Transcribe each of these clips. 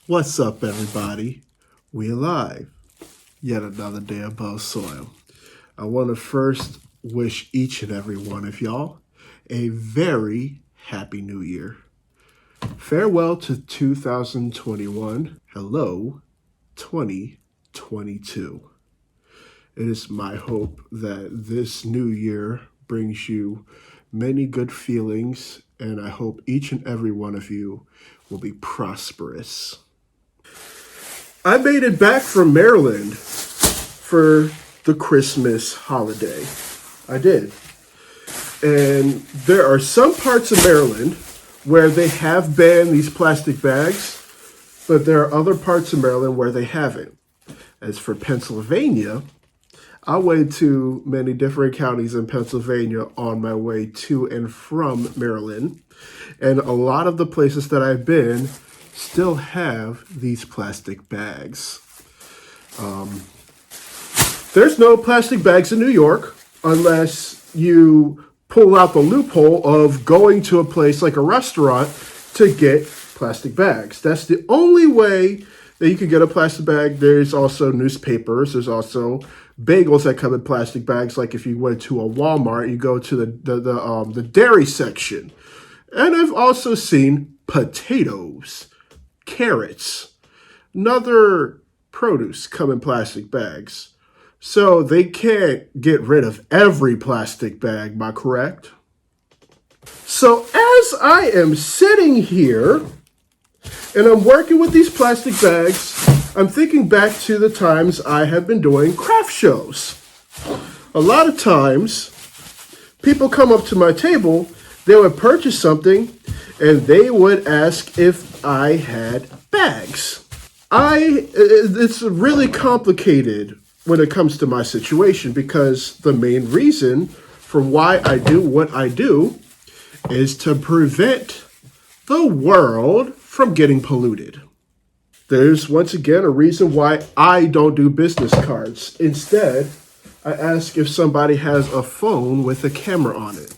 What's up, everybody? We alive. Yet another day above soil. I want to first wish each and every one of y'all a very happy new year. Farewell to 2021. Hello, 2022. It is my hope that this new year brings you many good feelings, and I hope each and every one of you will be prosperous. I made it back from Maryland for the Christmas holiday. I did. And there are some parts of Maryland where they have banned these plastic bags, but there are other parts of Maryland where they haven't. As for Pennsylvania, I went to many different counties in Pennsylvania on my way to and from Maryland. And a lot of the places that I've been still have these plastic bags. There's no plastic bags in New York unless you pull out the loophole of going to a place like a restaurant to get plastic bags. That's the only way that you can get a plastic bag. There's also newspapers. There's also bagels that come in plastic bags. Like if you went to a Walmart, you go to the dairy section. And I've also seen potatoes, carrots, and other produce come in plastic bags. So they can't get rid of every plastic bag, am I correct? So as I am sitting here and I'm working with these plastic bags, I'm thinking back to the times I have been doing craft shows. A lot of times, people come up to my table, they would purchase something, and they would ask if I had bags. It's really complicated when it comes to my situation because the main reason for why I do what I do is to prevent the world from getting polluted. There's once again a reason why I don't do business cards. Instead, I ask if somebody has a phone with a camera on it.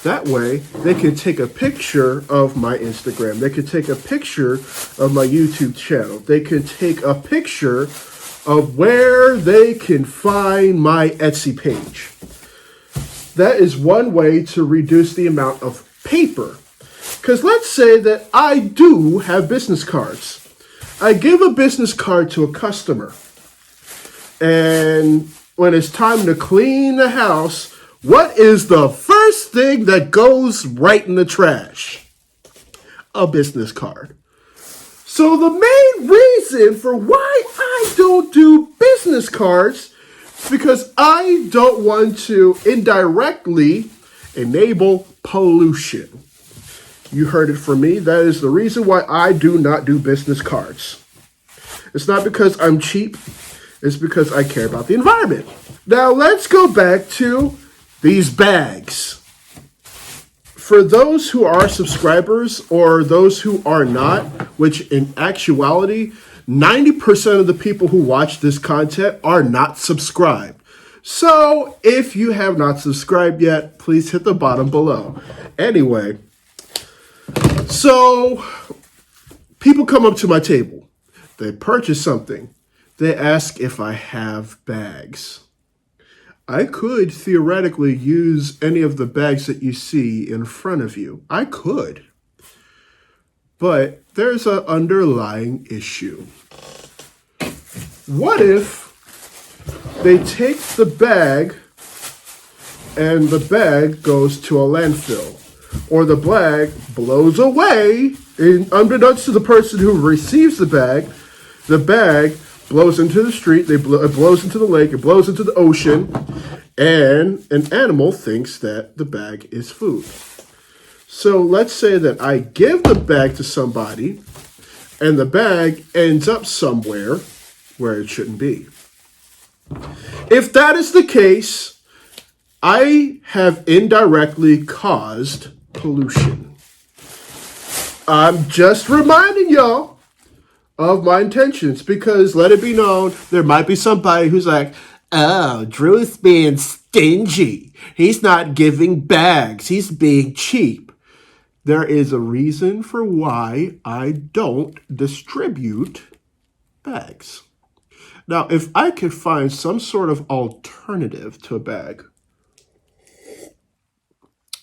That way, they can take a picture of my Instagram. They can take a picture of my YouTube channel. They can take a picture of where they can find my Etsy page. That is one way to reduce the amount of paper. Because let's say that I do have business cards. I give a business card to a customer. And when it's time to clean the house, what is the first thing that goes right in the trash? A business card. So the main reason for why I don't do business cards is because I don't want to indirectly enable pollution. You heard it from me. That is the reason why I do not do business cards. It's not because I'm cheap. It's because I care about the environment. Now let's go back to these bags. For those who are subscribers or those who are not, which in actuality, 90% of the people who watch this content are not subscribed. So if you have not subscribed yet, please hit the bottom below. Anyway, so people come up to my table. They purchase something. They ask if I have bags. I could theoretically use any of the bags that you see in front of you. I could. But there's an underlying issue. What if they take the bag and the bag goes to a landfill? Or the bag blows away, and unbeknownst to the person who receives the bag blows into the street, it blows into the lake, it blows into the ocean, and an animal thinks that the bag is food. So let's say that I give the bag to somebody, and the bag ends up somewhere where it shouldn't be. If that is the case, I have indirectly caused pollution. I'm just reminding y'all of my intentions because let it be known, there might be somebody who's like, oh, Drew's being stingy. He's not giving bags. He's being cheap. There is a reason for why I don't distribute bags. Now, if I could find some sort of alternative to a bag,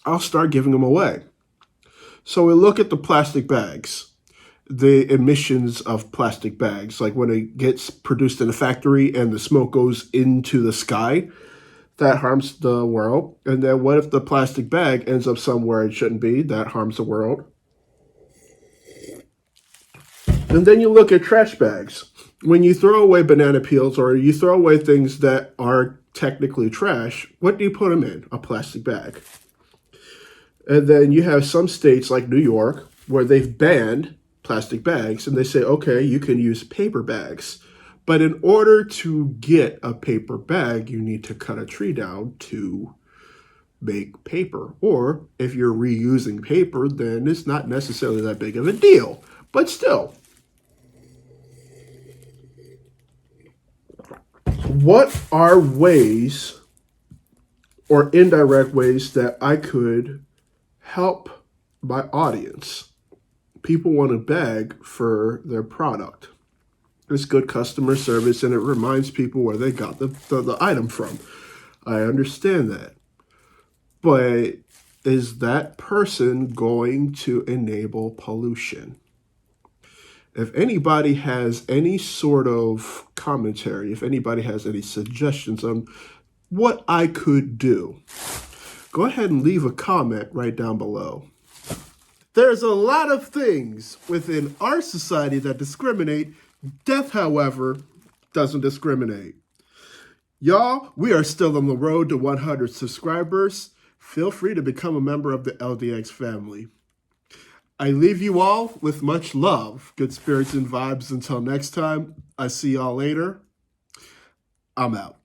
I'll start giving them away. So we look at the plastic bags, the emissions of plastic bags, like when it gets produced in a factory and the smoke goes into the sky, that harms the world. And then what if the plastic bag ends up somewhere it shouldn't be? That harms the world. And then you look at trash bags. When you throw away banana peels or you throw away things that are technically trash, what do you put them in? A plastic bag. And then you have some states like New York where they've banned plastic bags and they say, okay, you can use paper bags. But in order to get a paper bag, you need to cut a tree down to make paper. Or if you're reusing paper, then it's not necessarily that big of a deal. But still, what are ways or indirect ways that I could help my audience? People want a bag for their product. It's good customer service and it reminds people where they got the item from. I understand that. But is that person going to enable pollution? If anybody has any sort of commentary, if anybody has any suggestions on what I could do, go ahead and leave a comment right down below. There's a lot of things within our society that discriminate. Death, however, doesn't discriminate. Y'all, we are still on the road to 100 subscribers. Feel free to become a member of the LDX family. I leave you all with much love, good spirits and vibes. Until next time, I see y'all later. I'm out.